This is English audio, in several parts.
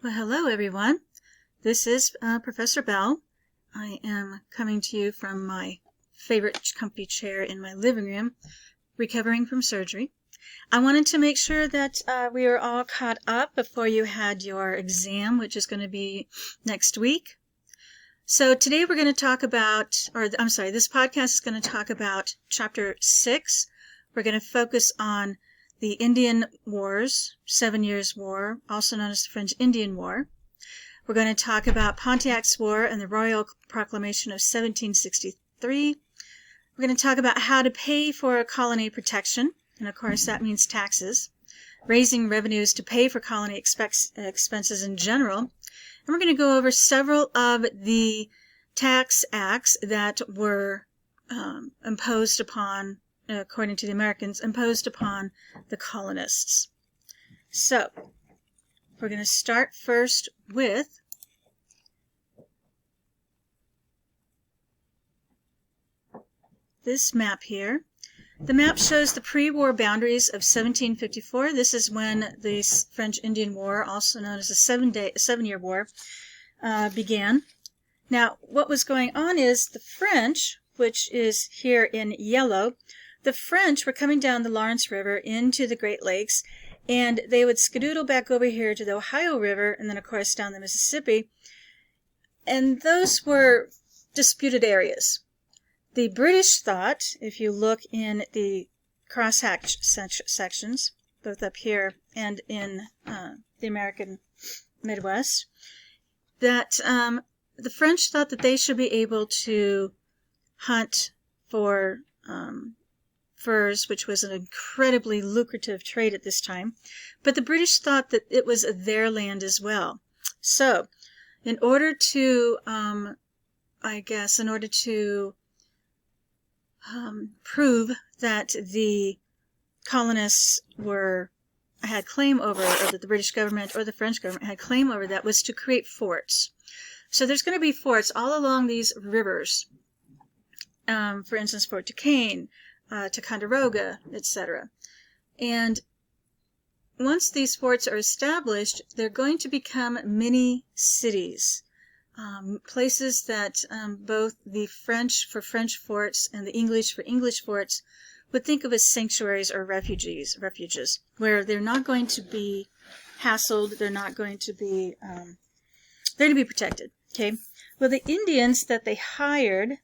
Well, hello everyone. This is Professor Bell. I am coming to you from my favorite comfy chair in my living room, recovering from surgery. I wanted to make sure that we are all caught up before you had your exam, which is going to be next week. So today we're going to talk about, this podcast is going to talk about Chapter 6. We're going to focus on the Indian Wars, 7 Years' War, also known as the French-Indian War. We're going to talk about Pontiac's War and the Royal Proclamation of 1763. We're going to talk about how to pay for colony protection, and of course that means taxes, raising revenues to pay for colony expenses in general. And we're going to go over several of the tax acts that were imposed upon, according to the Americans, imposed upon the colonists. So, we're going to start first with this map here. The map shows the pre-war boundaries of 1754. This is when the French-Indian War, also known as the 7-Year War, began. Now, what was going on is the French, which is here in yellow, the French were coming down the Lawrence River into the Great Lakes, and they would skedoodle back over here to the Ohio River, and then, of course, down the Mississippi. And those were disputed areas. The British thought, if you look in the crosshatch sections, both up here and in the American Midwest, that the French thought that they should be able to hunt for furs, which was an incredibly lucrative trade at this time. But the British thought that it was their land as well. So, in order to, prove that the colonists had claim over, or that the British government or the French government had claim over, that was to create forts. So there's going to be forts all along these rivers. For instance, Fort Duquesne, Ticonderoga, etc. And once these forts are established, they're going to become mini cities. Places that both the French for French forts and the English for English forts would think of as sanctuaries or refuges, where they're not going to be hassled, they're not going to be, they're going to be protected, okay? Well, the Indians that they hired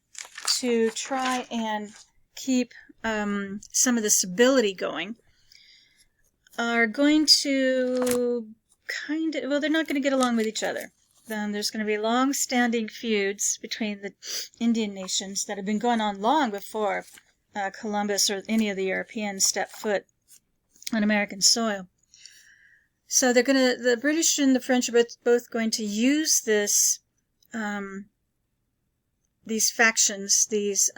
to try and keep some of the stability going are going to they're not going to get along with each other. Then there's going to be long-standing feuds between the Indian nations that have been going on long before Columbus or any of the Europeans stepped foot on American soil. So the British and the French are both going to use this, these factions, these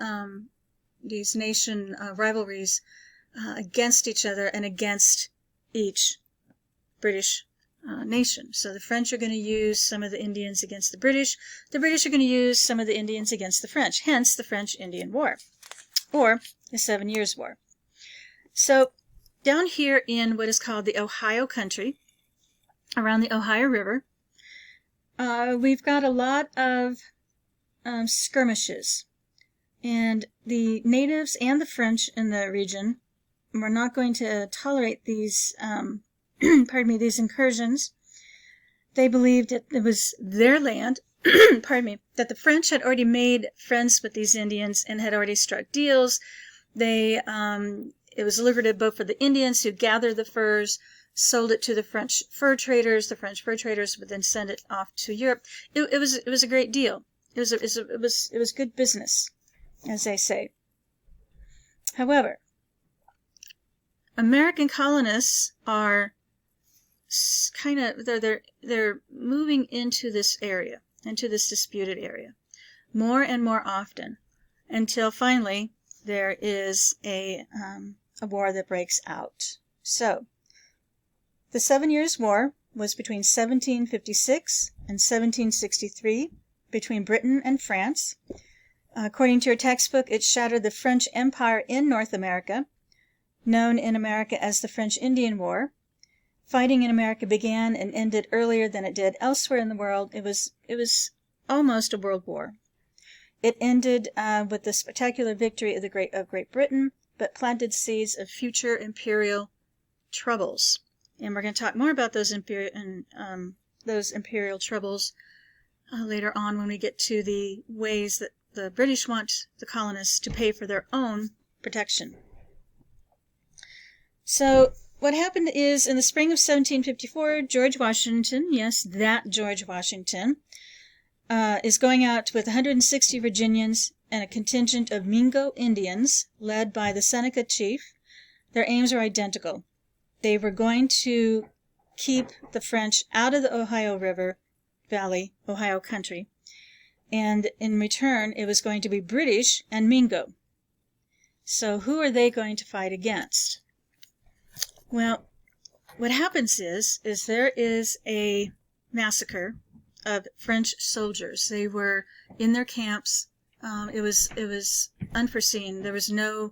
nation rivalries against each other and against each British nation. So the French are going to use some of the Indians against the British. The British are going to use some of the Indians against the French, hence the French-Indian War, or the 7 Years' War. So down here in what is called the Ohio country, around the Ohio River, we've got a lot of skirmishes. And the natives and the French in the region were not going to tolerate these these incursions. They believed that it was their land, that the French had already made friends with these Indians and had already struck deals. It was lucrative both for the Indians who gathered the furs, sold it to the French fur traders. The French fur traders would then send it off to Europe. It was a great deal. It was good business, as they say. However, American colonists are they're moving into this area, into this disputed area, more and more often, until finally there is a war that breaks out. So, the 7 Years' War was between 1756 and 1763, between Britain and France. According to your textbook, it shattered the French Empire in North America, known in America as the French-Indian War. fighting in America began and ended earlier than it did elsewhere in the world. It was almost a world war. It ended with the spectacular victory of Great Britain, but planted seeds of future imperial troubles. And we're going to talk more about those imperial troubles later on when we get to the ways that the British want the colonists to pay for their own protection. So what happened is, in the spring of 1754, George Washington, yes, that George Washington, is going out with 160 Virginians and a contingent of Mingo Indians led by the Seneca chief. Their aims are identical. They were going to keep the French out of the Ohio River Valley, Ohio country, and in return it was going to be British and Mingo. So who are they going to fight against? Well, what happens is there is a massacre of French soldiers. They were in their camps. It was unforeseen. There was no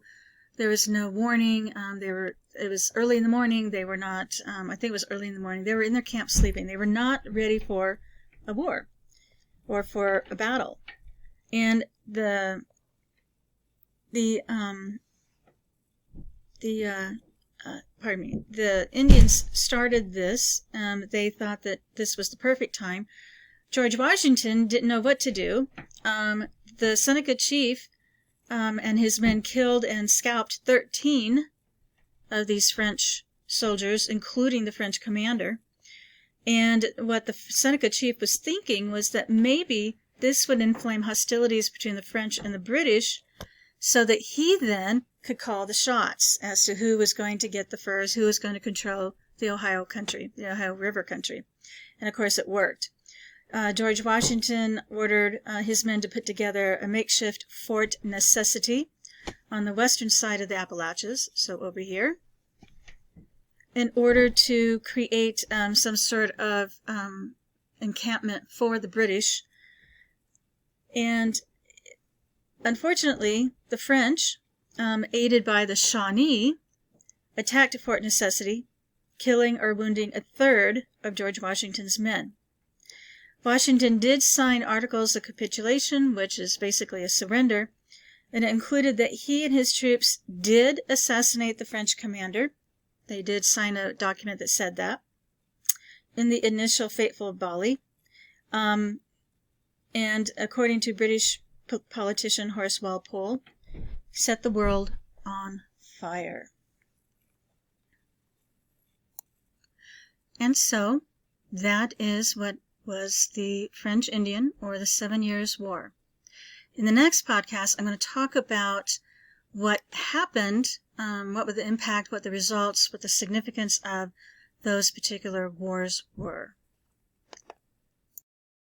warning. It was early in the morning. They were not. I think it was early in the morning. They were in their camp sleeping. They were not ready for a war or for a battle. And the Indians started this. They thought that this was the perfect time. George Washington didn't know what to do. The Seneca chief and his men killed and scalped 13 of these French soldiers, including the French commander. And what the Seneca chief was thinking was that maybe this would inflame hostilities between the French and the British, so that he then could call the shots as to who was going to get the furs, who was going to control the Ohio country, the Ohio River country. And of course it worked. George Washington ordered his men to put together a makeshift Fort Necessity on the western side of the Appalachians, so over here, in order to create some sort of encampment for the British. And unfortunately, the French, aided by the Shawnee, attacked Fort Necessity, killing or wounding a third of George Washington's men. Washington did sign Articles of Capitulation, which is basically a surrender, and it included that he and his troops did assassinate the French commander. They did sign a document that said that in the initial fateful volley. And according to British politician Horace Walpole, set the world on fire. And so that is what was the French Indian, or the 7 Years' War. In the next podcast, I'm going to talk about what happened, what were the impact, what the results, what the significance of those particular wars were.